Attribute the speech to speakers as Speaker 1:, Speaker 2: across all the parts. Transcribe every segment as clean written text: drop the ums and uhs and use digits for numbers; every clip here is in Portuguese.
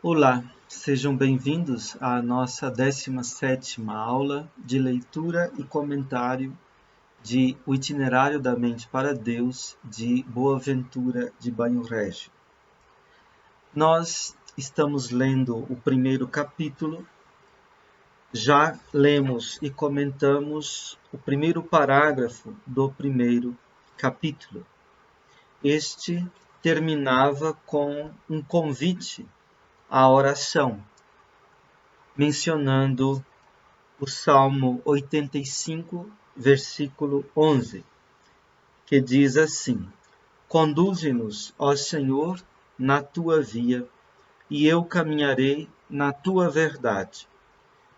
Speaker 1: Olá, sejam bem-vindos à nossa 17ª aula de leitura e comentário de O Itinerário da Mente para Deus, de Boaventura de Banho-Régio. Nós estamos lendo o primeiro capítulo, já lemos e comentamos o primeiro parágrafo do primeiro capítulo. Este terminava com um convite à oração, mencionando o Salmo 85, versículo 11, que diz assim: Conduze-nos, ó Senhor, na tua via, e eu caminharei na tua verdade.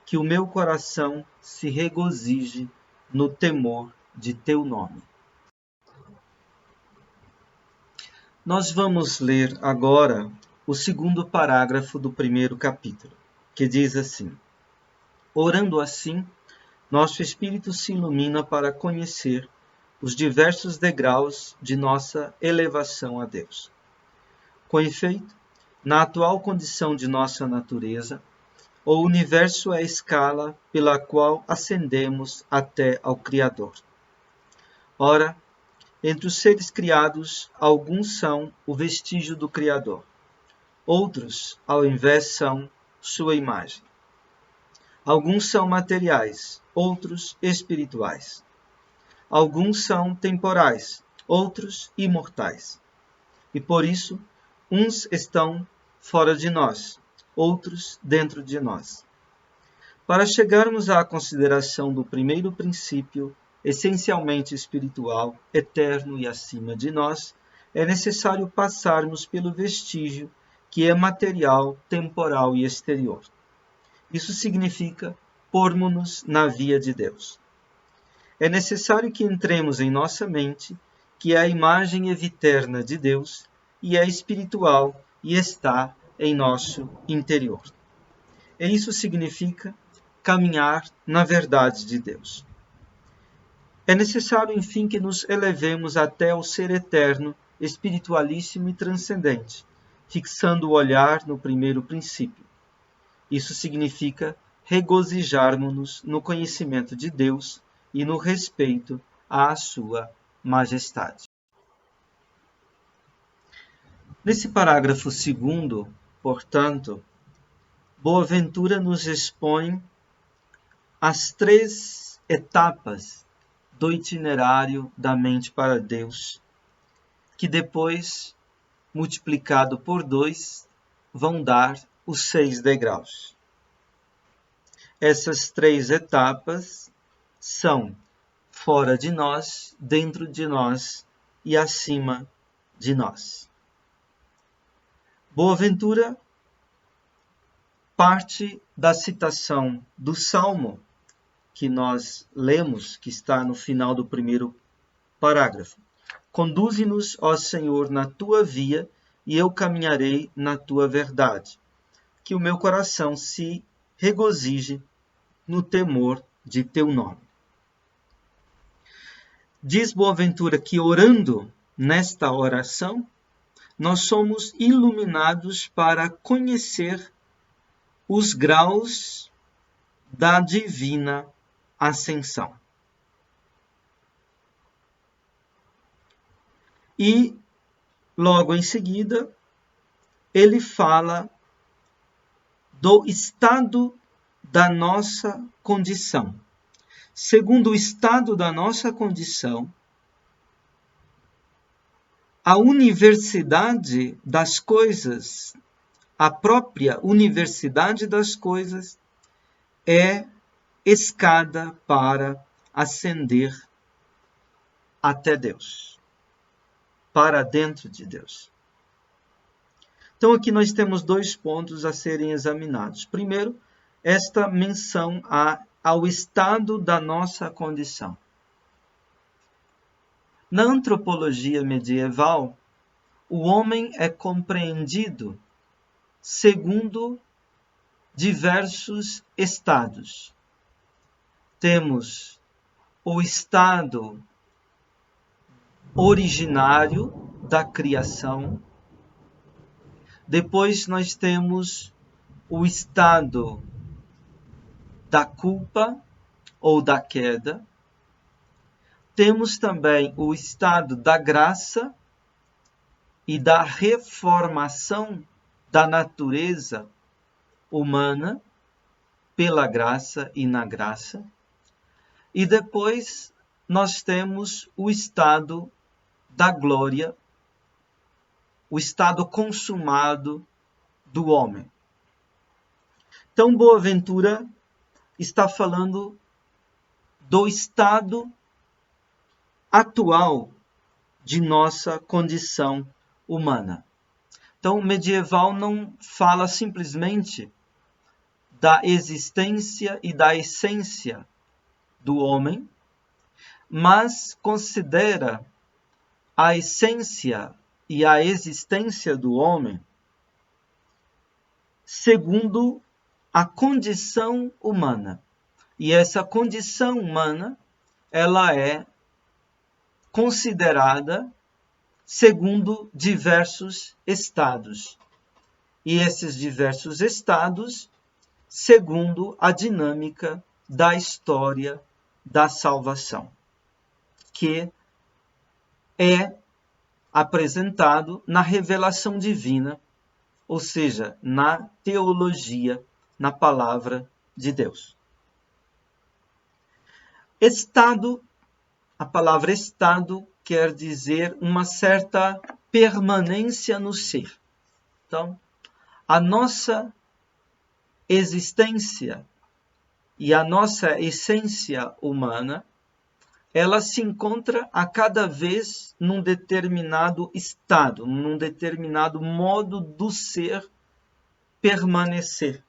Speaker 1: Que o meu coração se regozije no temor de teu nome. Nós vamos ler agora o segundo parágrafo do primeiro capítulo, que diz assim: Orando assim, nosso espírito se ilumina para conhecer os diversos degraus de nossa elevação a Deus. Com efeito, na atual condição de nossa natureza, o universo é a escala pela qual ascendemos até ao Criador. Ora, entre os seres criados, alguns são o vestígio do Criador. Outros, ao invés, são sua imagem. Alguns são materiais, outros espirituais. Alguns são temporais, outros imortais. E por isso, uns estão fora de nós, outros dentro de nós. Para chegarmos à consideração do primeiro princípio, essencialmente espiritual, eterno e acima de nós, é necessário passarmos pelo vestígio que é material, temporal e exterior. Isso significa pormos-nos na via de Deus. É necessário que entremos em nossa mente, que é a imagem eviterna de Deus, e é espiritual e está em nosso interior. E isso significa caminhar na verdade de Deus. É necessário, enfim, que nos elevemos até o ser eterno, espiritualíssimo e transcendente, fixando o olhar no primeiro princípio. Isso significa regozijarmos-nos no conhecimento de Deus e no respeito à sua majestade. Nesse parágrafo 2º, portanto, Boaventura nos expõe as 3 etapas do itinerário da mente para Deus, que depois, multiplicado por 2, vão dar os 6 degraus. Essas 3 etapas são fora de nós, dentro de nós e acima de nós. Boaventura parte da citação do Salmo que nós lemos, que está no final do primeiro parágrafo. Conduze-nos, ó Senhor, na tua via, e eu caminharei na tua verdade. Que o meu coração se regozije no temor de teu nome. Diz Boaventura que orando nesta oração, nós somos iluminados para conhecer os graus da divina ascensão. E, logo em seguida, ele fala do estado da nossa condição. Segundo o estado da nossa condição, a universidade das coisas, a própria universidade das coisas, é escada para ascender até Deus, para dentro de Deus. Então aqui nós temos 2 pontos a serem examinados. Primeiro, esta menção ao estado da nossa condição. Na antropologia medieval, o homem é compreendido segundo diversos estados. Temos o estado originário da criação. Depois nós temos o estado da culpa ou da queda. Temos também o estado da graça e da reformação da natureza humana pela graça e na graça. E depois nós temos o estado da glória, o estado consumado do homem. Então, Boaventura está falando do estado atual de nossa condição humana. Então, o medieval não fala simplesmente da existência e da essência do homem, mas considera a essência e a existência do homem segundo a condição humana. E essa condição humana, ela é considerada segundo diversos estados. E esses diversos estados, segundo a dinâmica da história da salvação, que é apresentado na revelação divina, ou seja, na teologia, na palavra de Deus. Estado, a palavra estado quer dizer uma certa permanência no ser. Então, a nossa existência e a nossa essência humana, ela se encontra a cada vez num determinado estado, num determinado modo do ser permanecer.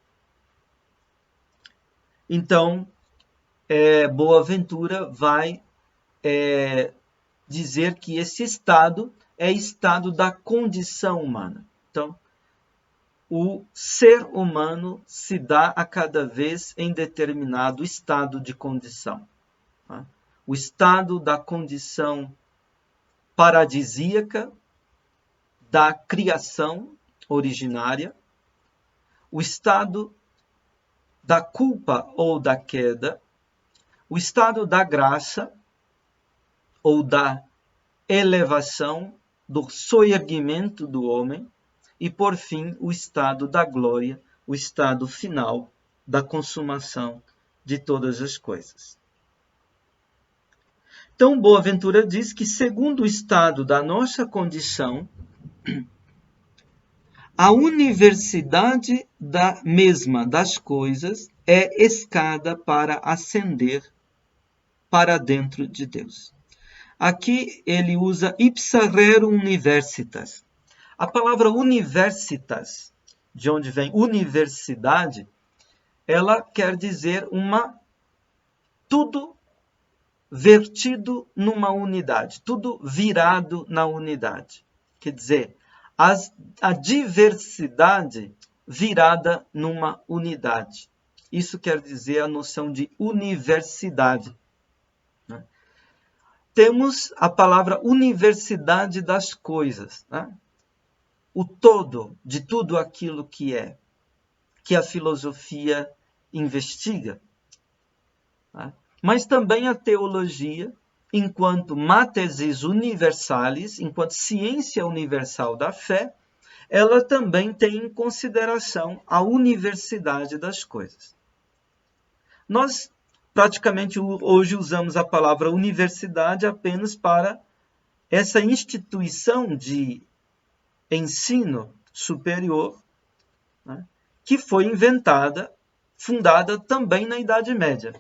Speaker 1: Então, Boaventura vai dizer que esse estado é estado da condição humana. Então, o ser humano se dá a cada vez em determinado estado de condição. Tá? O estado da condição paradisíaca da criação originária, o estado da culpa ou da queda, o estado da graça ou da elevação, do soerguimento do homem, e, por fim, o estado da glória, o estado final da consumação de todas as coisas. Então, Boaventura diz que, segundo o estado da nossa condição, a universidade da mesma das coisas é escada para ascender para dentro de Deus. Aqui ele usa ipsa rerum universitas. A palavra universitas, de onde vem universidade, ela quer dizer tudo vertido numa unidade, tudo virado na unidade. Quer dizer, a diversidade virada numa unidade. Isso quer dizer a noção de universidade. Né? Temos a palavra universidade das coisas, né? O todo de tudo aquilo que a filosofia investiga. Né? Mas também a teologia, enquanto mathesis universalis, enquanto ciência universal da fé, ela também tem em consideração a universidade das coisas. Nós praticamente hoje usamos a palavra universidade apenas para essa instituição de ensino superior, né, que foi fundada também na Idade Média.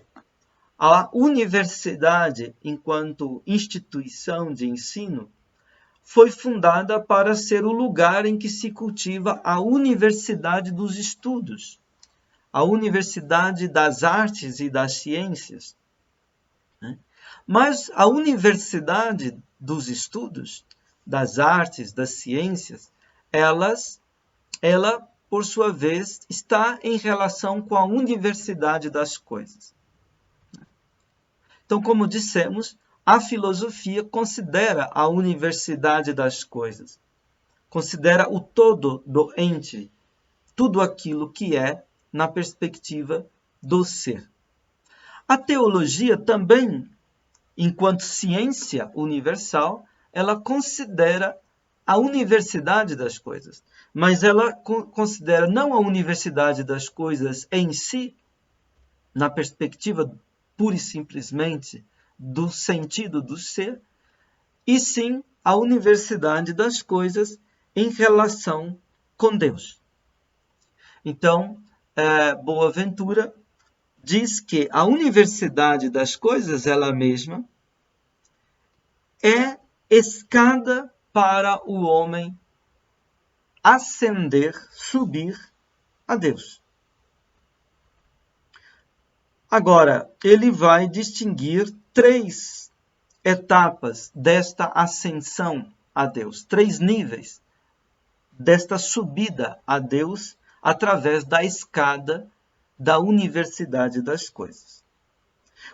Speaker 1: A universidade, enquanto instituição de ensino, foi fundada para ser o lugar em que se cultiva a universidade dos estudos, a universidade das artes e das ciências. Mas a universidade dos estudos, das artes, das ciências, ela, por sua vez, está em relação com a universidade das coisas. Então, como dissemos, a filosofia considera a universidade das coisas, considera o todo do ente tudo aquilo que é na perspectiva do ser. A teologia também, enquanto ciência universal, ela considera a universidade das coisas, mas ela considera não a universidade das coisas em si, na perspectiva pura e simplesmente do sentido do ser, e sim a universidade das coisas em relação com Deus. Então, Boaventura diz que a universidade das coisas, ela mesma, é escada para o homem ascender, subir a Deus. Agora, ele vai distinguir 3 etapas desta ascensão a Deus, 3 níveis desta subida a Deus através da escada da universidade das coisas.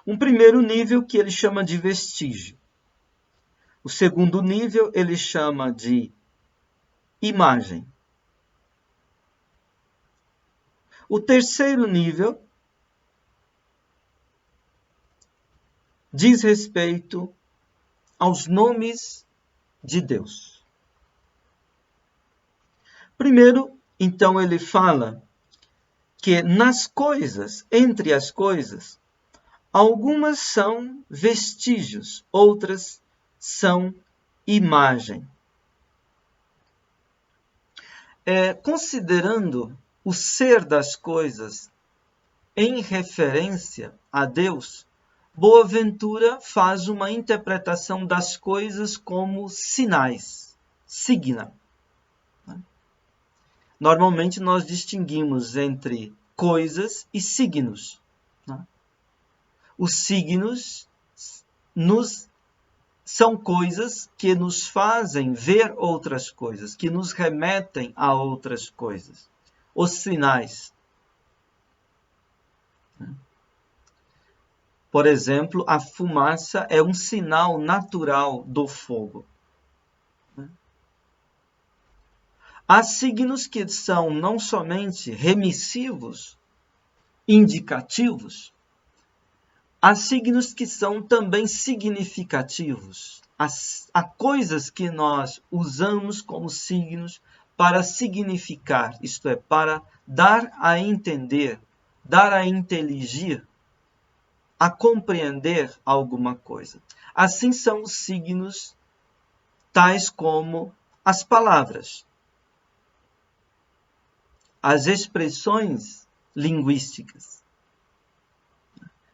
Speaker 1: Um primeiro nível que ele chama de vestígio. O segundo nível ele chama de imagem. O terceiro nível diz respeito aos nomes de Deus. Primeiro, então, ele fala que nas coisas, entre as coisas, algumas são vestígios, outras são imagem. Considerando o ser das coisas em referência a Deus, Boaventura faz uma interpretação das coisas como sinais, signa. Normalmente nós distinguimos entre coisas e signos. Os signos são coisas que nos fazem ver outras coisas, que nos remetem a outras coisas. Os sinais. Por exemplo, a fumaça é um sinal natural do fogo. Há signos que são não somente remissivos, indicativos, há signos que são também significativos. Há coisas que nós usamos como signos para significar, isto é, para dar a entender, dar a inteligir, a compreender alguma coisa. Assim são os signos tais como as palavras, as expressões linguísticas.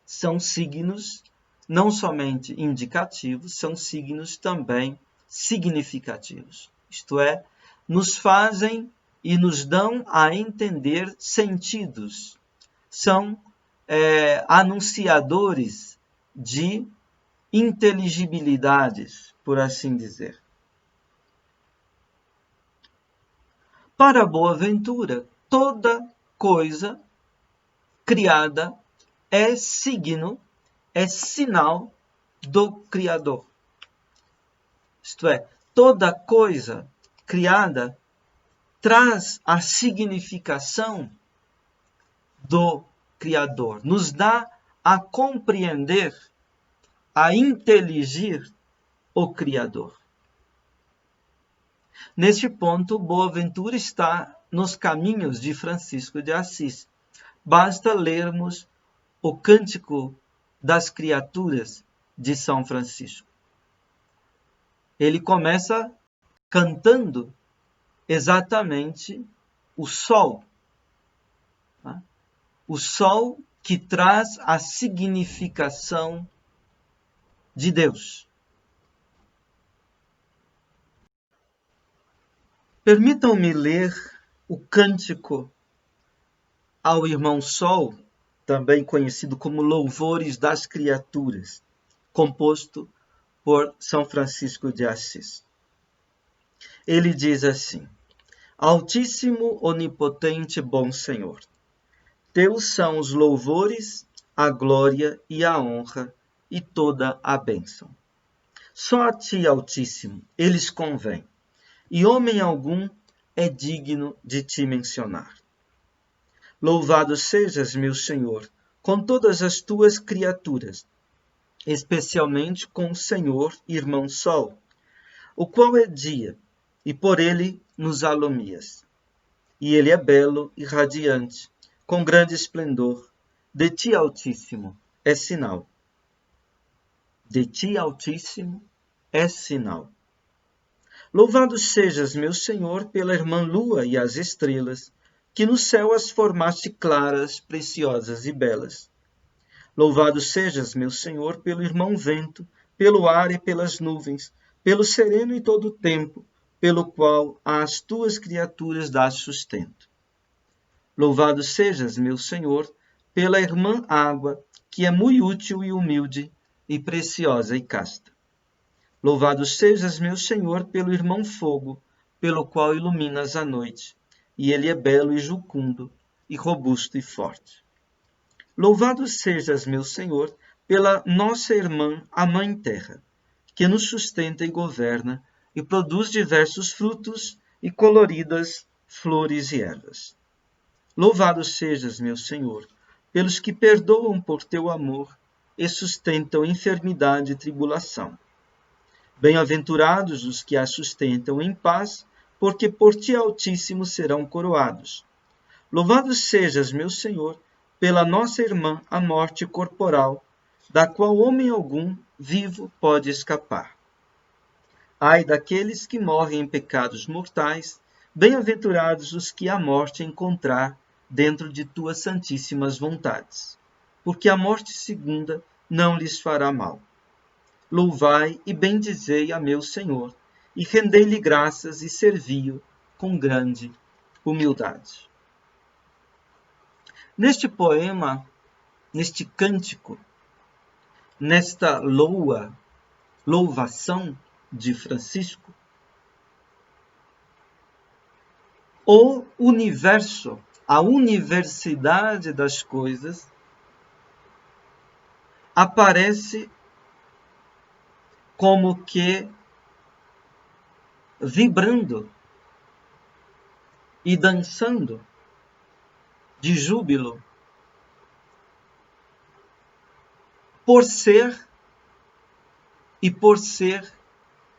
Speaker 1: São signos não somente indicativos, são signos também significativos. Isto é, nos fazem e nos dão a entender sentidos. São anunciadores de inteligibilidades, por assim dizer. Para Boaventura, toda coisa criada é signo, é sinal do Criador. Isto é, toda coisa criada traz a significação do Criador, nos dá a compreender, a inteligir o Criador. Neste ponto, Boaventura está nos caminhos de Francisco de Assis. Basta lermos o Cântico das Criaturas de São Francisco. Ele começa cantando exatamente o sol. O sol que traz a significação de Deus. Permitam-me ler o Cântico ao Irmão Sol, também conhecido como Louvores das Criaturas, composto por São Francisco de Assis. Ele diz assim: Altíssimo, onipotente, bom Senhor, teus são os louvores, a glória e a honra e toda a bênção. Só a ti, Altíssimo, eles convêm, e homem algum é digno de te mencionar. Louvado sejas, meu Senhor, com todas as tuas criaturas, especialmente com o Senhor, irmão Sol, o qual é dia, e por ele nos alumias. E ele é belo e radiante, com grande esplendor. De ti, Altíssimo, é sinal. De ti, Altíssimo, é sinal. Louvado sejas, meu Senhor, pela irmã Lua e as estrelas, que no céu as formaste claras, preciosas e belas. Louvado sejas, meu Senhor, pelo irmão Vento, pelo ar e pelas nuvens, pelo sereno e todo o tempo, pelo qual às tuas criaturas dás sustento. Louvado sejas, meu Senhor, pela irmã Água, que é muito útil e humilde, e preciosa e casta. Louvado sejas, meu Senhor, pelo irmão Fogo, pelo qual iluminas a noite, e ele é belo e jucundo, e robusto e forte. Louvado sejas, meu Senhor, pela nossa irmã, a Mãe Terra, que nos sustenta e governa, e produz diversos frutos e coloridas flores e ervas. Louvado sejas, meu Senhor, pelos que perdoam por teu amor e sustentam enfermidade e tribulação. Bem-aventurados os que a sustentam em paz, porque por ti, Altíssimo, serão coroados. Louvado sejas, meu Senhor, pela nossa irmã, a morte corporal, da qual homem algum vivo pode escapar. Ai daqueles que morrem em pecados mortais, bem-aventurados os que a morte encontrar dentro de tuas santíssimas vontades, porque a morte segunda não lhes fará mal. Louvai e bendizei a meu Senhor, e rendei-lhe graças e servi-o com grande humildade. Neste poema, neste cântico, nesta louvação de Francisco, o universo, a universidade das coisas, aparece como que vibrando e dançando de júbilo por ser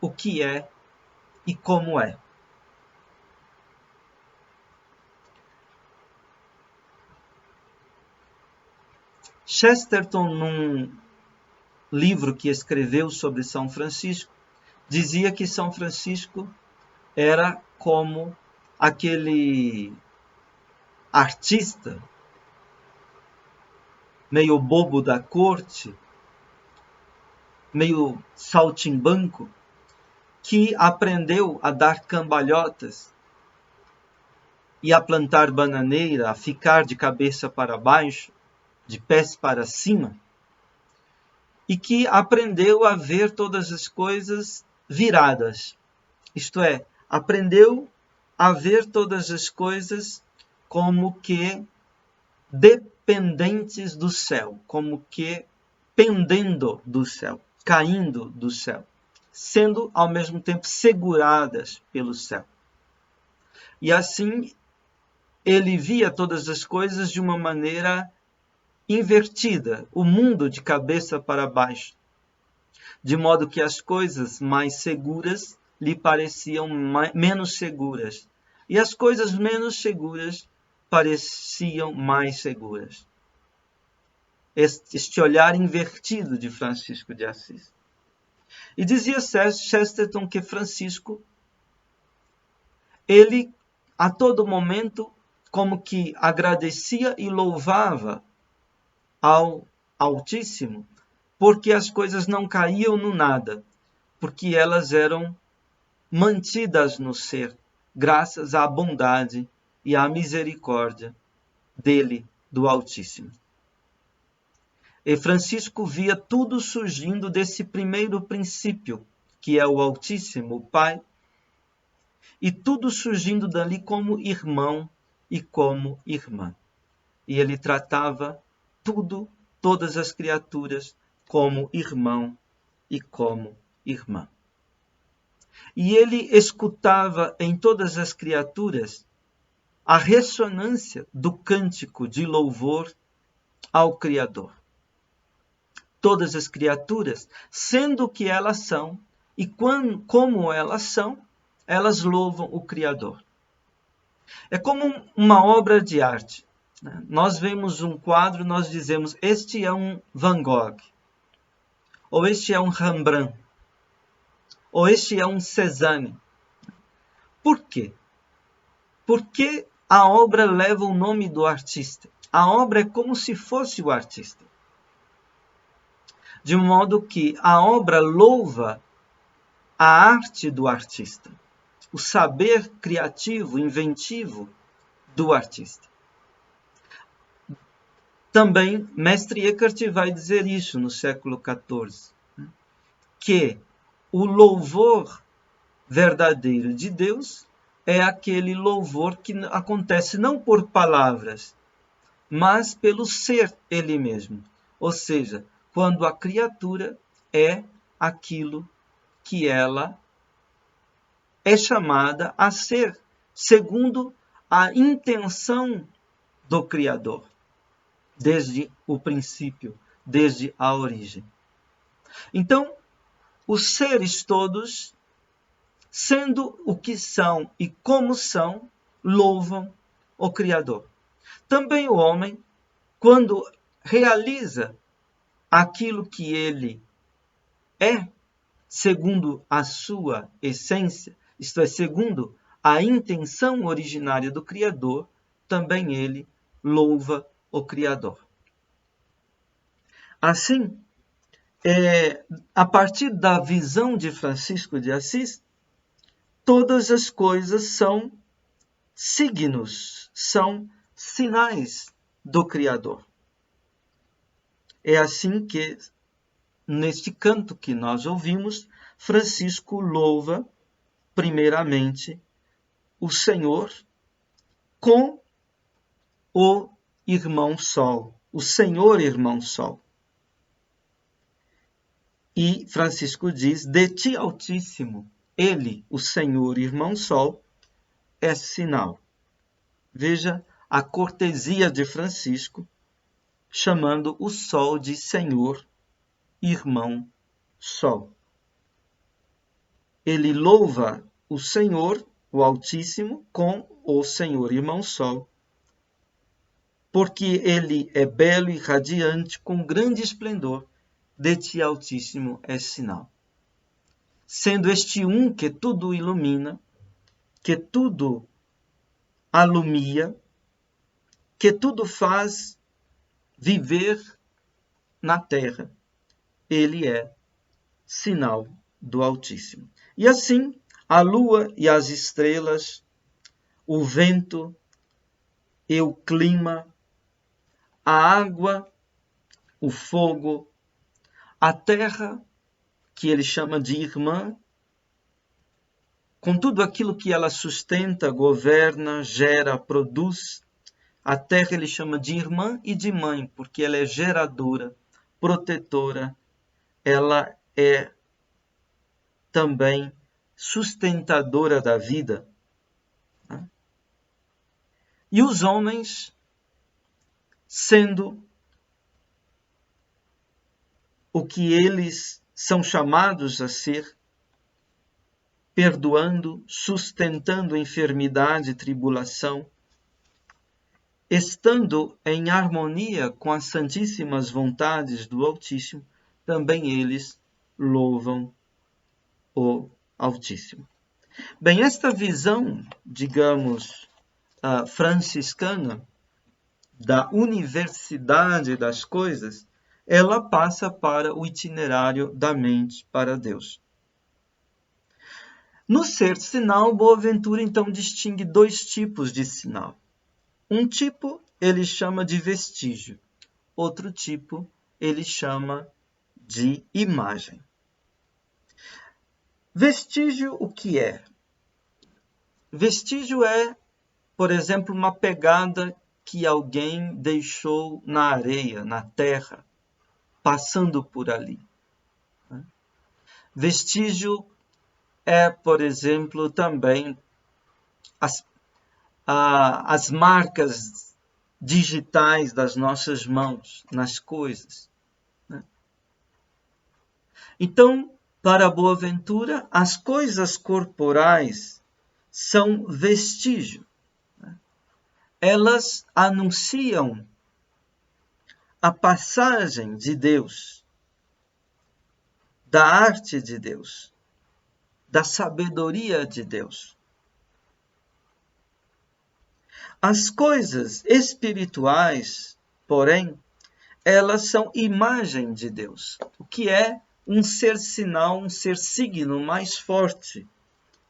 Speaker 1: o que é e como é. Chesterton, num livro que escreveu sobre São Francisco, dizia que São Francisco era como aquele artista meio bobo da corte, meio saltimbanco, que aprendeu a dar cambalhotas e a plantar bananeira, a ficar de cabeça para baixo, de pés para cima, e que aprendeu a ver todas as coisas viradas. Isto é, aprendeu a ver todas as coisas como que dependentes do céu, como que pendendo do céu, caindo do céu, sendo ao mesmo tempo seguradas pelo céu. E assim ele via todas as coisas de uma maneira invertida, o mundo de cabeça para baixo, de modo que as coisas mais seguras lhe pareciam menos seguras, e as coisas menos seguras pareciam mais seguras. Este olhar invertido de Francisco de Assis. E dizia Chesterton que Francisco, ele a todo momento como que agradecia e louvava ao Altíssimo, porque as coisas não caíam no nada, porque elas eram mantidas no ser, graças à bondade e à misericórdia dele, do Altíssimo. E Francisco via tudo surgindo desse primeiro princípio, que é o Altíssimo, o Pai, e tudo surgindo dali como irmão e como irmã. E ele tratava tudo, todas as criaturas, como irmão e como irmã. E ele escutava em todas as criaturas a ressonância do cântico de louvor ao Criador. Todas as criaturas, sendo o que elas são e como elas são, elas louvam o Criador. É como uma obra de arte. Nós vemos um quadro, nós dizemos, este é um Van Gogh, ou este é um Rembrandt, ou este é um Cézanne. Por quê? Porque a obra leva o nome do artista. A obra é como se fosse o artista. De modo que a obra louva a arte do artista, o saber criativo, inventivo do artista. Também, Mestre Eckhart vai dizer isso no século XIV, que o louvor verdadeiro de Deus é aquele louvor que acontece não por palavras, mas pelo ser ele mesmo. Ou seja, quando a criatura é aquilo que ela é chamada a ser, segundo a intenção do Criador, desde o princípio, desde a origem. Então, os seres todos, sendo o que são e como são, louvam o Criador. Também o homem, quando realiza aquilo que ele é, segundo a sua essência, isto é, segundo a intenção originária do Criador, também ele louva o Criador. Assim, a partir da visão de Francisco de Assis, todas as coisas são signos, são sinais do Criador. É assim que, neste canto que nós ouvimos, Francisco louva, primeiramente, o Senhor com o irmão Sol, o Senhor irmão Sol. E Francisco diz, de ti Altíssimo, ele, o Senhor irmão Sol, é sinal. Veja a cortesia de Francisco, chamando o Sol de Senhor irmão Sol. Ele louva o Senhor, o Altíssimo, com o Senhor irmão Sol, porque ele é belo e radiante, com grande esplendor, de ti Altíssimo é sinal. Sendo este um que tudo ilumina, que tudo alumia, que tudo faz viver na terra, ele é sinal do Altíssimo. E assim, a lua e as estrelas, o vento e o clima, a água, o fogo, a terra, que ele chama de irmã, com tudo aquilo que ela sustenta, governa, gera, produz, a terra ele chama de irmã e de mãe, porque ela é geradora, protetora, ela é também sustentadora da vida. E os homens, sendo o que eles são chamados a ser, perdoando, sustentando enfermidade e tribulação, estando em harmonia com as santíssimas vontades do Altíssimo, também eles louvam o Altíssimo. Bem, esta visão, digamos, franciscana, da universidade das coisas, ela passa para o itinerário da mente para Deus. No ser sinal, Boaventura então distingue dois tipos de sinal. Um tipo ele chama de vestígio, outro tipo ele chama de imagem. Vestígio, o que é? Vestígio é, por exemplo, uma pegada que alguém deixou na areia, na terra, passando por ali. Vestígio é, por exemplo, também as marcas digitais das nossas mãos nas coisas. Então, para Boaventura, as coisas corporais são vestígio. Elas anunciam a passagem de Deus, da arte de Deus, da sabedoria de Deus. As coisas espirituais, porém, elas são imagem de Deus, o que é um ser sinal, um ser signo mais forte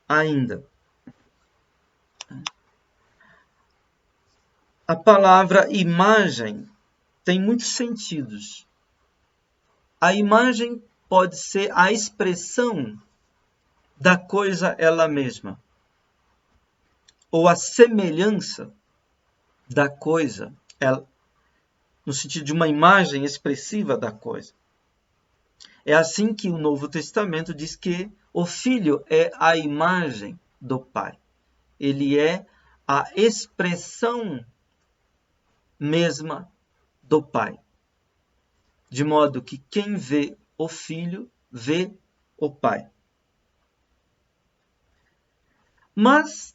Speaker 1: ainda. A palavra imagem tem muitos sentidos. A imagem pode ser a expressão da coisa ela mesma, ou a semelhança da coisa, no sentido de uma imagem expressiva da coisa. É assim que o Novo Testamento diz que o Filho é a imagem do Pai. Ele é a expressão mesma do Pai. De modo que quem vê o Filho, vê o Pai. Mas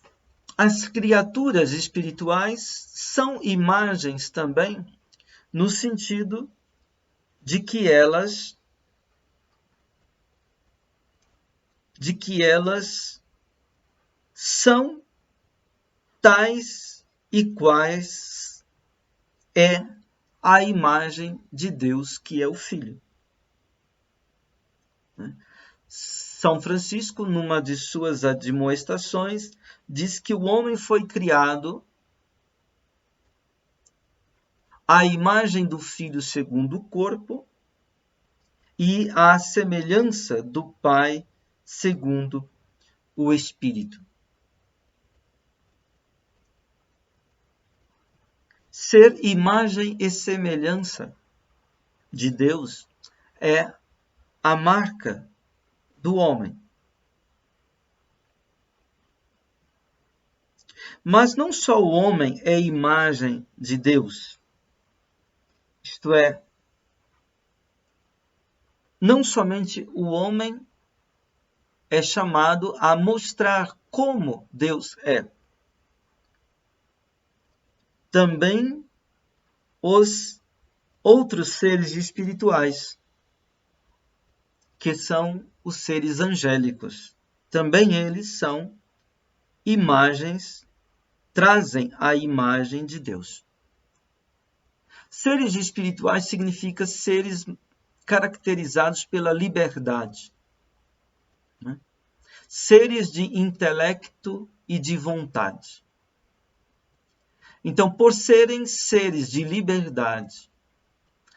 Speaker 1: as criaturas espirituais são imagens também, no sentido de que elas são tais e quais é a imagem de Deus, que é o Filho. São Francisco, numa de suas admoestações, diz que o homem foi criado à imagem do Filho segundo o corpo e à semelhança do Pai segundo o Espírito. Ser imagem e semelhança de Deus é a marca do homem. Mas não só o homem é imagem de Deus. Isto é, não somente o homem é chamado a mostrar como Deus é. Também os outros seres espirituais, que são os seres angélicos. Também eles são imagens, trazem a imagem de Deus. Seres espirituais significa seres caracterizados pela liberdade. Seres de intelecto e de vontade. Então, por serem seres de liberdade,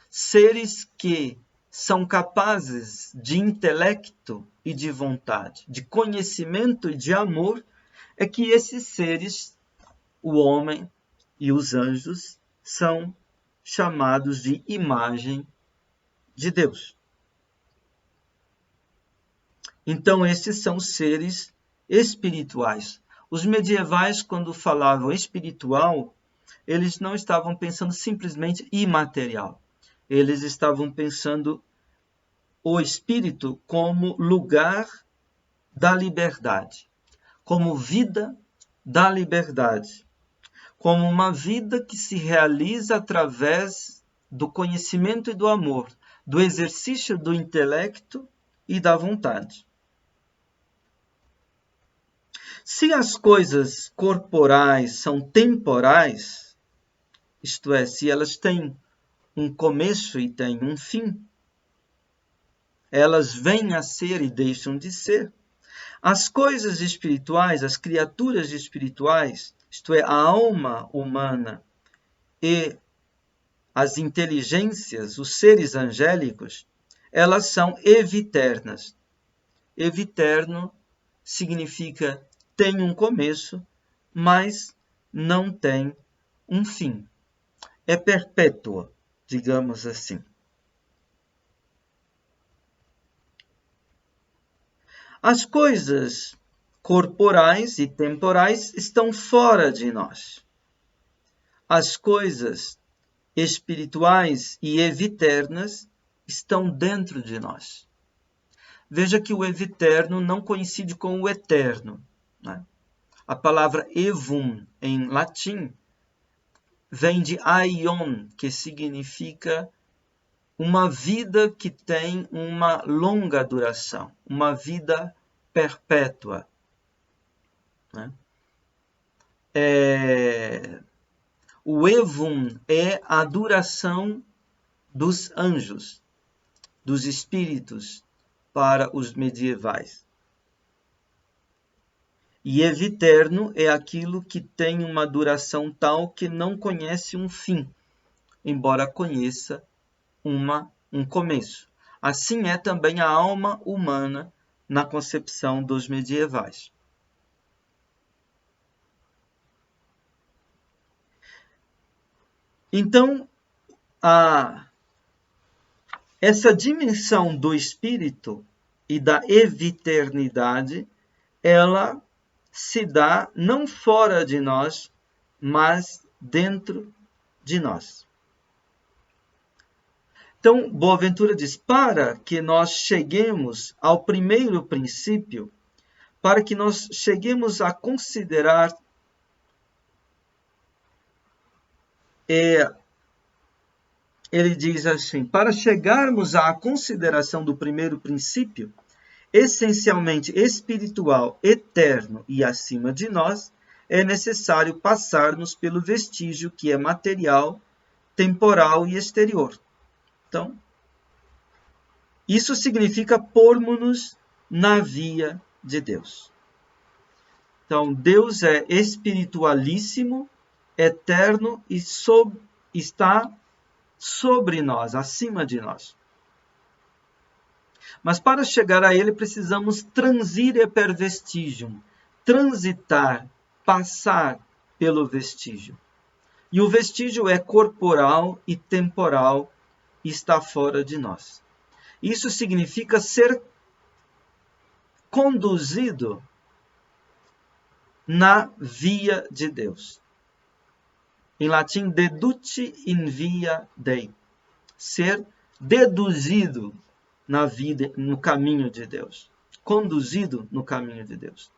Speaker 1: seres que são capazes de intelecto e de vontade, de conhecimento e de amor, é que esses seres, o homem e os anjos, são chamados de imagem de Deus. Então, esses são seres espirituais. Os medievais, quando falavam espiritual, eles não estavam pensando simplesmente imaterial. Eles estavam pensando o espírito como lugar da liberdade, como vida da liberdade, como uma vida que se realiza através do conhecimento e do amor, do exercício do intelecto e da vontade. Se as coisas corporais são temporais, isto é, se elas têm um começo e têm um fim, elas vêm a ser e deixam de ser. As coisas espirituais, as criaturas espirituais, isto é, a alma humana e as inteligências, os seres angélicos, elas são eviternas. Eviterno significa tem um começo, mas não tem um fim. É perpétua, digamos assim. As coisas corporais e temporais estão fora de nós. As coisas espirituais e eviternas estão dentro de nós. Veja que o eviterno não coincide com o eterno, né? A palavra evum, em latim, vem de aion, que significa uma vida que tem uma longa duração, uma vida perpétua, né? O evum é a duração dos anjos, dos espíritos, para os medievais. E eviterno é aquilo que tem uma duração tal que não conhece um fim, embora conheça um começo. Assim é também a alma humana na concepção dos medievais. Então, essa dimensão do espírito e da eviternidade, ela se dá não fora de nós, mas dentro de nós. Então, Boaventura diz, para que nós cheguemos ao primeiro princípio, para que nós cheguemos a considerar ele diz assim, para chegarmos à consideração do primeiro princípio, essencialmente espiritual, eterno e acima de nós, é necessário passarmos pelo vestígio que é material, temporal e exterior. Então, isso significa pormos-nos na via de Deus. Então, Deus é espiritualíssimo, eterno e está sobre nós, acima de nós. Mas para chegar a ele precisamos transire per vestigium, transitar, passar pelo vestígio. E o vestígio é corporal e temporal e está fora de nós. Isso significa ser conduzido na via de Deus. Em latim, deduti in via Dei. Ser deduzido na vida, no caminho de Deus. Conduzido no caminho de Deus.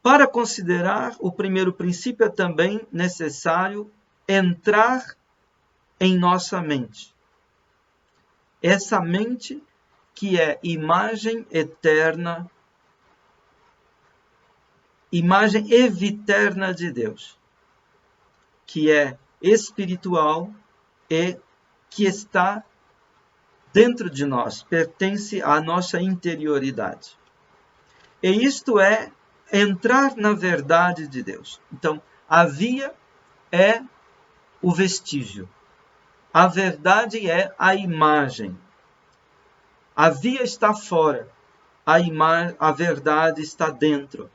Speaker 1: Para considerar o primeiro princípio é também necessário entrar em nossa mente. Essa mente que é imagem eterna, imagem eviterna de Deus, que é espiritual e que está dentro de nós, pertence à nossa interioridade. E isto é entrar na verdade de Deus. Então, a via é o vestígio. A verdade é a imagem. A via está fora. A verdade está dentro.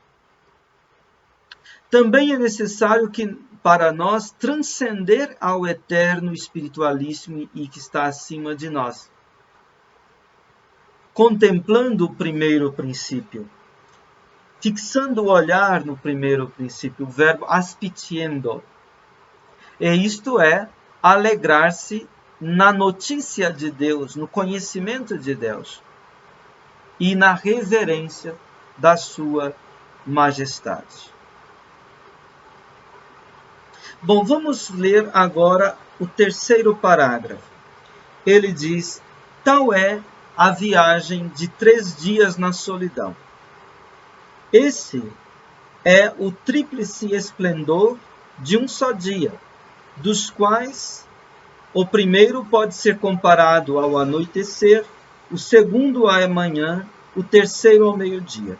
Speaker 1: Também é necessário que, para nós, transcender ao eterno espiritualíssimo e que está acima de nós. Contemplando o primeiro princípio. Fixando o olhar no primeiro princípio, o verbo aspiciendo. E isto é alegrar-se na notícia de Deus, no conhecimento de Deus e na reverência da sua majestade. Bom, vamos ler agora o terceiro parágrafo. Ele diz, tal é a viagem de 3 dias na solidão. Esse é o tríplice esplendor de um só dia, dos quais o primeiro pode ser comparado ao anoitecer, o segundo à manhã, o terceiro ao meio-dia.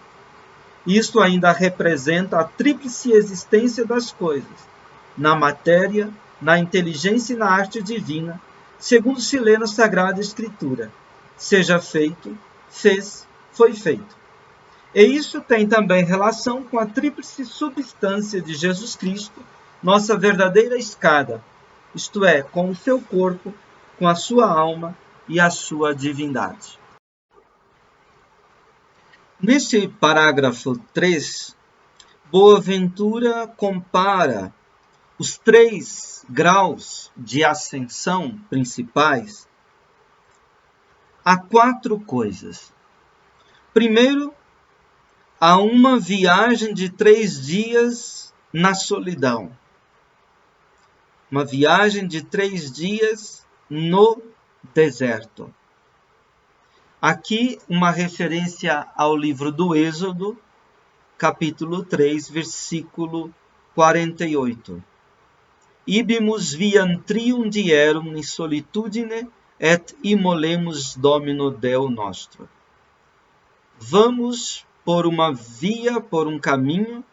Speaker 1: Isto ainda representa a tríplice existência das coisas, na matéria, na inteligência e na arte divina, segundo se lê na Sagrada Escritura. Seja feito, fez, foi feito. E isso tem também relação com a tríplice substância de Jesus Cristo, nossa verdadeira escada, isto é, com o seu corpo, com a sua alma e a sua divindade. Nesse parágrafo 3, Boaventura compara os 3 graus de ascensão principais a 4 coisas. Primeiro, a uma viagem de 3 dias na solidão. Uma viagem de 3 dias no deserto. Aqui uma referência ao livro do Êxodo, capítulo 3, versículo 48. Ibimus viam trium dierum in solitudine et immolemus Domino Deo nostro. Vamos por uma via, por um caminho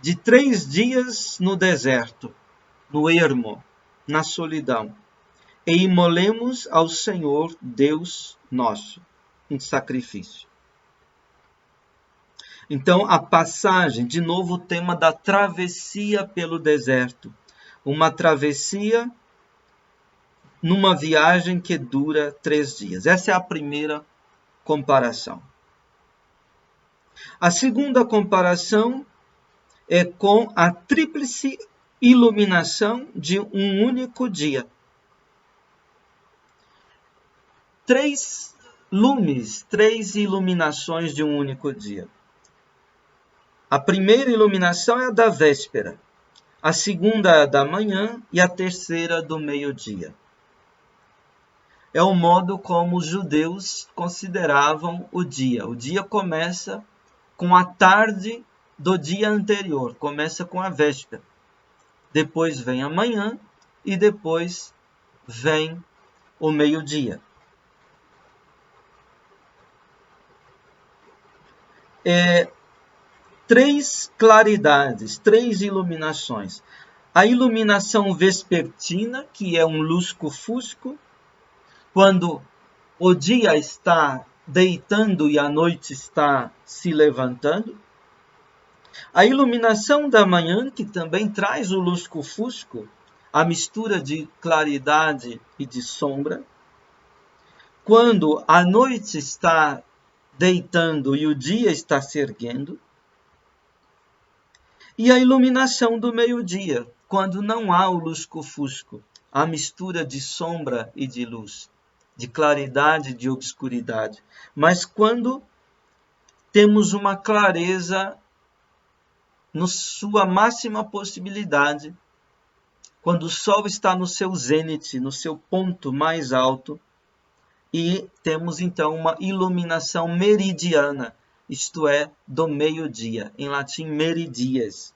Speaker 1: de 3 dias no deserto, no ermo, na solidão, e imolemos ao Senhor Deus nosso em sacrifício. Então, a passagem, de novo o tema da travessia pelo deserto. Uma travessia numa viagem que dura 3 dias. Essa é a primeira comparação. A segunda comparação é com a tríplice iluminação de um único dia. 3 lumes, 3 iluminações de um único dia. A primeira iluminação é a da véspera, a segunda é a da manhã e a terceira do meio-dia. É o modo como os judeus consideravam o dia. O dia começa com a tarde do dia anterior, começa com a véspera. Depois vem a manhã e depois vem o meio-dia. 3 claridades, 3 iluminações. A iluminação vespertina, que é um lusco-fusco, quando o dia está deitando e a noite está se levantando. A iluminação da manhã, que também traz o lusco-fusco, a mistura de claridade e de sombra. Quando a noite está deitando e o dia está se erguendo. E a iluminação do meio-dia, quando não há o lusco-fusco, a mistura de sombra e de luz, de claridade e de obscuridade. Mas quando temos uma clareza na sua máxima possibilidade, quando o sol está no seu zênite, no seu ponto mais alto, e temos então uma iluminação meridiana, isto é, do meio-dia, em latim meridias.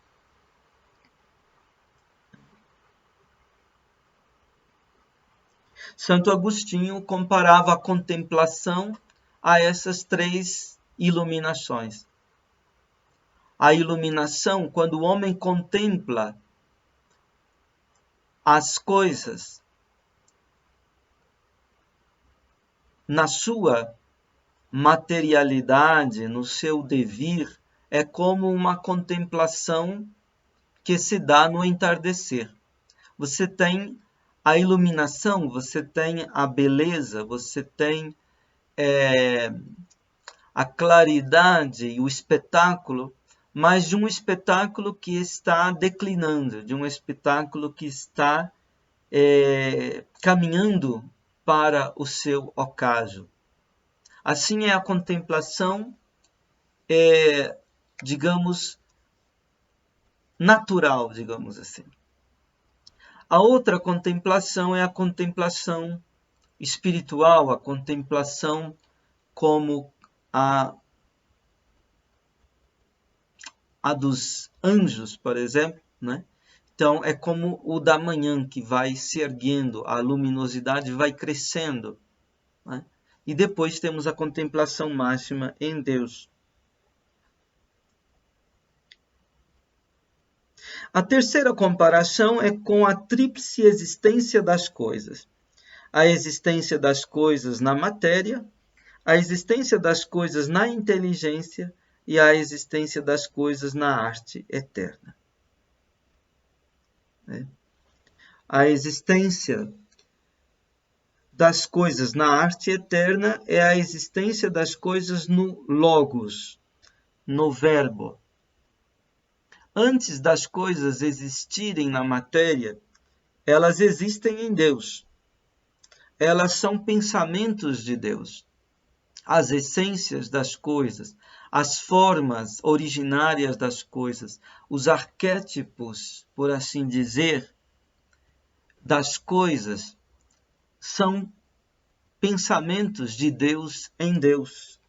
Speaker 1: Santo Agostinho comparava a contemplação a essas 3 iluminações. A iluminação, quando o homem contempla as coisas na sua materialidade, no seu devir, é como uma contemplação que se dá no entardecer. Você tem a iluminação, você tem a beleza, você tem a claridade e o espetáculo, mas de um espetáculo que está declinando, de um espetáculo que está caminhando para o seu ocaso. Assim é a contemplação, digamos, natural, digamos assim. A outra contemplação é a contemplação espiritual, a contemplação como a dos anjos, por exemplo, né? Então, é como o da manhã, que vai se erguendo, a luminosidade vai crescendo, né? E depois temos a contemplação máxima em Deus. A terceira comparação é com a tríplice existência das coisas. A existência das coisas na matéria, a existência das coisas na inteligência e a existência das coisas na arte eterna. A existência das coisas na arte eterna é a existência das coisas no Logos, no Verbo. Antes das coisas existirem na matéria, elas existem em Deus. Elas são pensamentos de Deus. As essências das coisas, as formas originárias das coisas, os arquétipos, por assim dizer, das coisas, são pensamentos de Deus em Deus.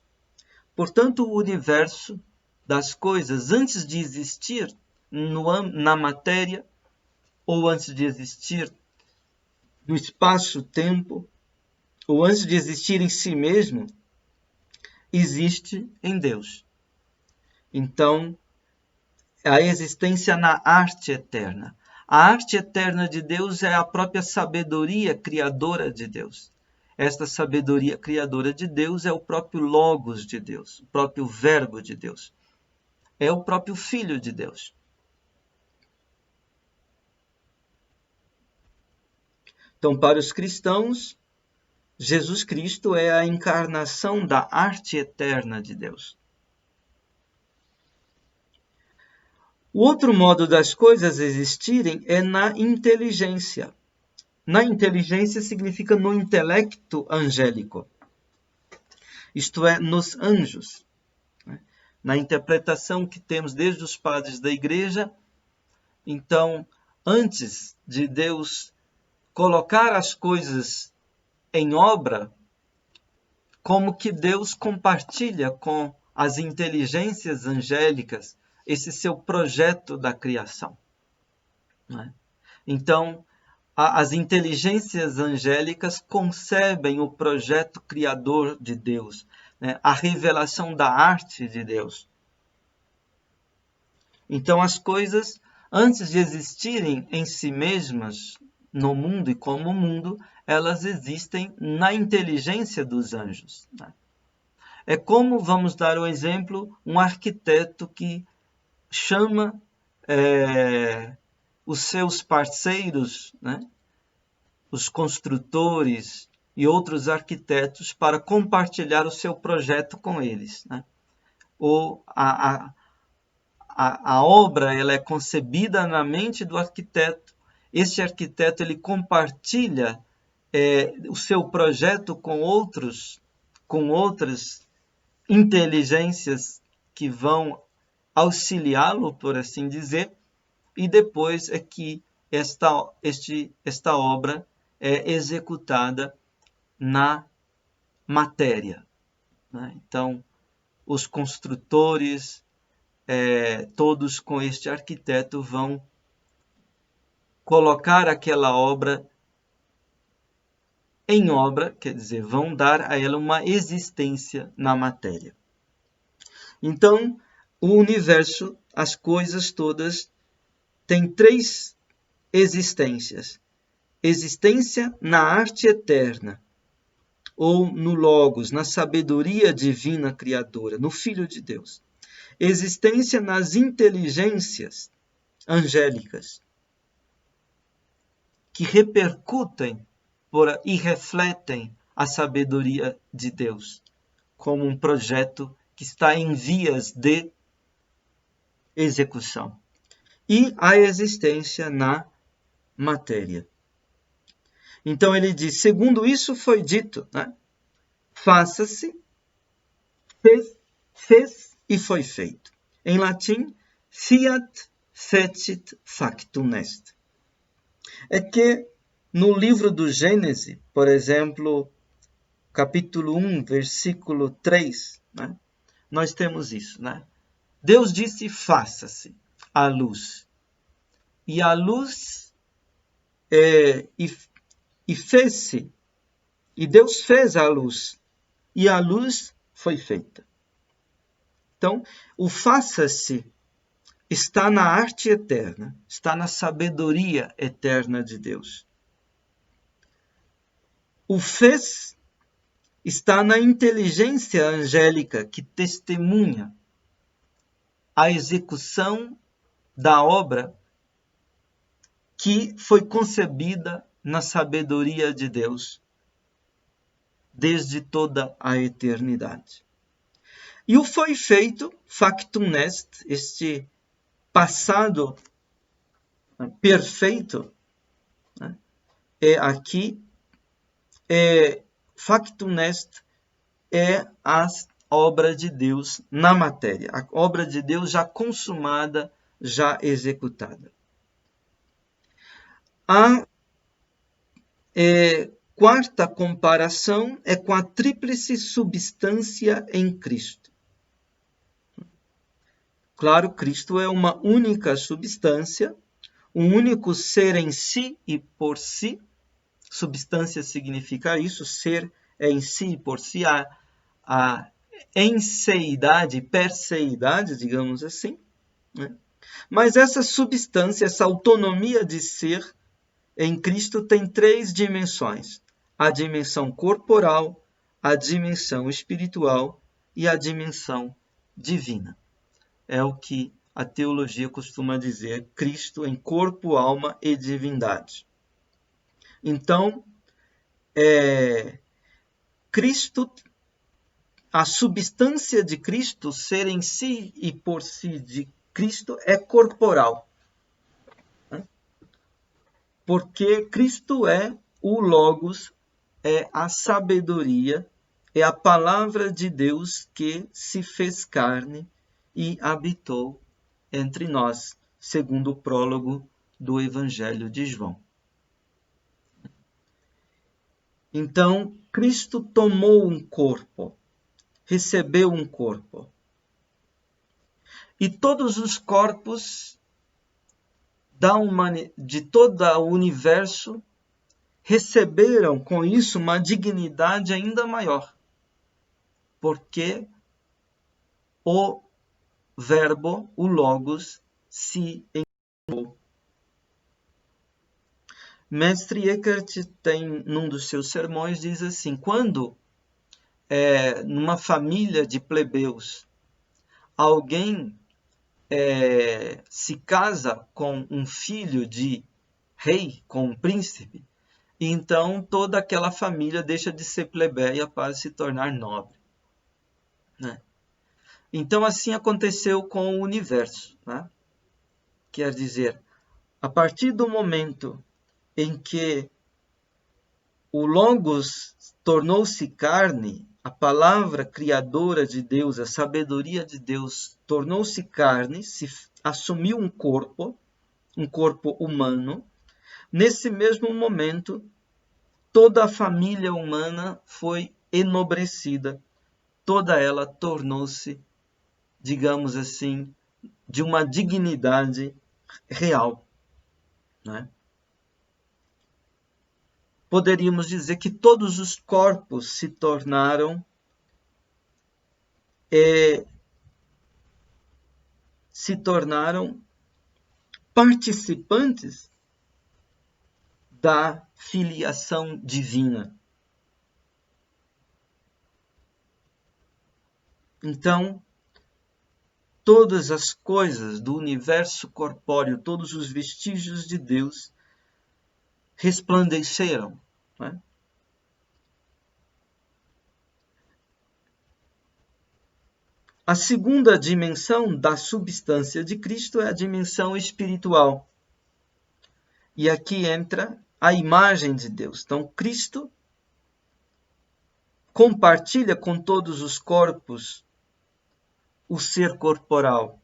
Speaker 1: Portanto, o universo das coisas, antes de existir na matéria, ou antes de existir no espaço-tempo, ou antes de existir em si mesmo, existe em Deus. Então, a existência na arte eterna. A arte eterna de Deus é a própria sabedoria criadora de Deus. Esta sabedoria criadora de Deus é o próprio Logos de Deus, o próprio Verbo de Deus. É o próprio Filho de Deus. Então, para os cristãos, Jesus Cristo é a encarnação da arte eterna de Deus. O outro modo das coisas existirem é na inteligência. Na inteligência significa no intelecto angélico. Isto é, nos anjos. Na interpretação que temos desde os padres da Igreja, então, antes de Deus colocar as coisas em obra, como que Deus compartilha com as inteligências angélicas esse seu projeto da criação. Então, as inteligências angélicas concebem o projeto criador de Deus, a revelação da arte de Deus. Então, as coisas, antes de existirem em si mesmas, no mundo e como mundo, elas existem na inteligência dos anjos. É como, vamos dar um exemplo, um arquiteto que chama os seus parceiros, os construtores e outros arquitetos, para compartilhar o seu projeto com eles. Ou a obra ela é concebida na mente do arquiteto. Este arquiteto ele compartilha o seu projeto com outras inteligências que vão auxiliá-lo, por assim dizer, e depois é que esta obra é executada na matéria. Então, os construtores, todos com este arquiteto, vão colocar aquela obra em obra, quer dizer, vão dar a ela uma existência na matéria. Então, o universo, as coisas todas, têm três existências. Existência na arte eterna, ou no Logos, na sabedoria divina criadora, no Filho de Deus. Existência nas inteligências angélicas, que repercutem e refletem a sabedoria de Deus, como um projeto que está em vias de execução. E a existência na matéria. Então ele diz, segundo isso foi dito, faça-se, fez e foi feito. Em latim, fiat fecit factum est. É que no livro do Gênesis, por exemplo, capítulo 1, versículo 3, nós temos isso. Deus disse, faça-se a luz. E a luz e fez-se. E Deus fez a luz. E a luz foi feita. Então, o faça-se está na arte eterna, está na sabedoria eterna de Deus. O fez está na inteligência angélica que testemunha a execução da obra que foi concebida na sabedoria de Deus desde toda a eternidade. E o foi feito, factum est, este passado perfeito, né? Aqui, factum est é a obra de Deus na matéria, a obra de Deus já consumada, já executada. A quarta comparação é com a tríplice substância em Cristo. Claro, Cristo é uma única substância, um único ser em si e por si. Substância significa isso, ser é em si e por si, a enseidade, perseidade, digamos assim, né? Mas essa substância, essa autonomia de ser em Cristo tem 3 dimensões: a dimensão corporal, a dimensão espiritual e a dimensão divina. É o que a teologia costuma dizer, Cristo em corpo, alma e divindade. Então, Cristo, a substância de Cristo, ser em si e por si de Cristo, é corporal. Porque Cristo é o Logos, é a sabedoria, é a palavra de Deus que se fez carne e habitou entre nós, segundo o prólogo do Evangelho de João. Então, Cristo tomou um corpo, recebeu um corpo. E todos os corpos de todo o universo receberam com isso uma dignidade ainda maior, porque o Verbo, o Logos, se encarnou. Mestre Eckhart tem, num dos seus sermões, diz assim: quando numa família de plebeus alguém se casa com um filho de rei, com um príncipe, então toda aquela família deixa de ser plebeia para se tornar nobre, né? Então assim aconteceu com o universo, né? Quer dizer, a partir do momento em que o Logos tornou-se carne, a palavra criadora de Deus, a sabedoria de Deus, tornou-se carne, assumiu um corpo humano. Nesse mesmo momento, toda a família humana foi enobrecida, toda ela tornou-se, digamos assim, de uma dignidade real, né? Poderíamos dizer que todos os corpos se tornaram participantes da filiação divina. Então, todas as coisas do universo corpóreo, todos os vestígios de Deus resplandeceram, né? A segunda dimensão da substância de Cristo é a dimensão espiritual. E aqui entra a imagem de Deus. Então, Cristo compartilha com todos os corpos o ser corporal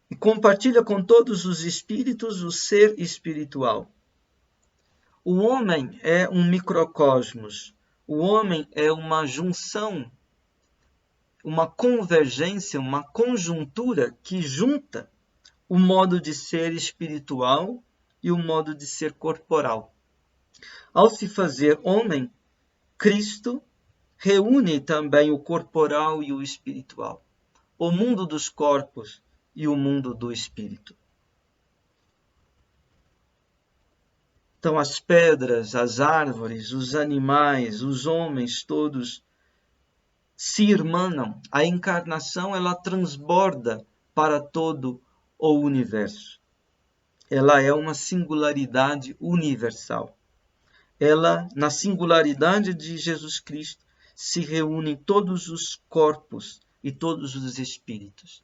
Speaker 1: e compartilha com todos os espíritos o ser espiritual. O homem é um microcosmos. O homem é uma junção, uma convergência, uma conjuntura que junta o modo de ser espiritual e o modo de ser corporal. Ao se fazer homem, Cristo reúne também o corporal e o espiritual, o mundo dos corpos e o mundo do espírito. Então, as pedras, as árvores, os animais, os homens, todos se irmanam. A encarnação, ela transborda para todo o universo. Ela é uma singularidade universal. Ela, na singularidade de Jesus Cristo, se reúnem todos os corpos e todos os espíritos,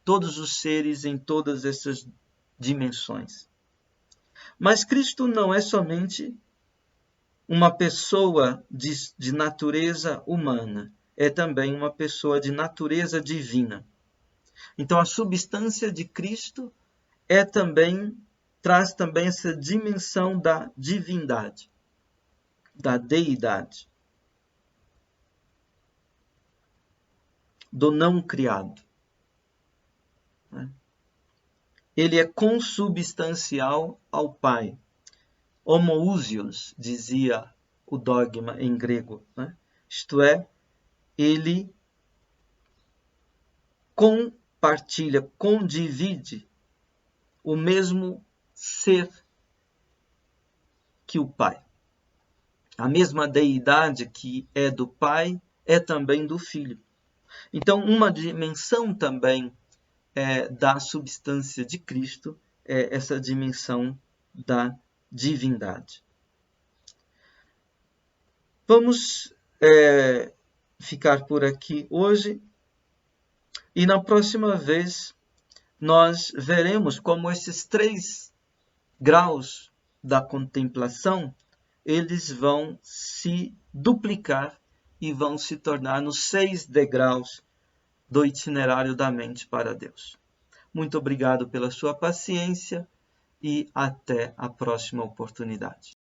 Speaker 1: todos os seres em todas essas dimensões. Mas Cristo não é somente uma pessoa de natureza humana, é também uma pessoa de natureza divina. Então a substância de Cristo traz também essa dimensão da divindade, da deidade, do não criado. Ele é consubstancial ao Pai. Homoousios, dizia o dogma em grego. Isto é, ele compartilha, condivide o mesmo ser que o Pai. A mesma deidade que é do Pai é também do Filho. Então, uma dimensão também da substância de Cristo é essa dimensão da divindade. Vamos ficar por aqui hoje e na próxima vez nós veremos como esses 3 graus da contemplação eles vão se duplicar e vão se tornar nos 6 degraus do itinerário da mente para Deus. Muito obrigado pela sua paciência e até a próxima oportunidade.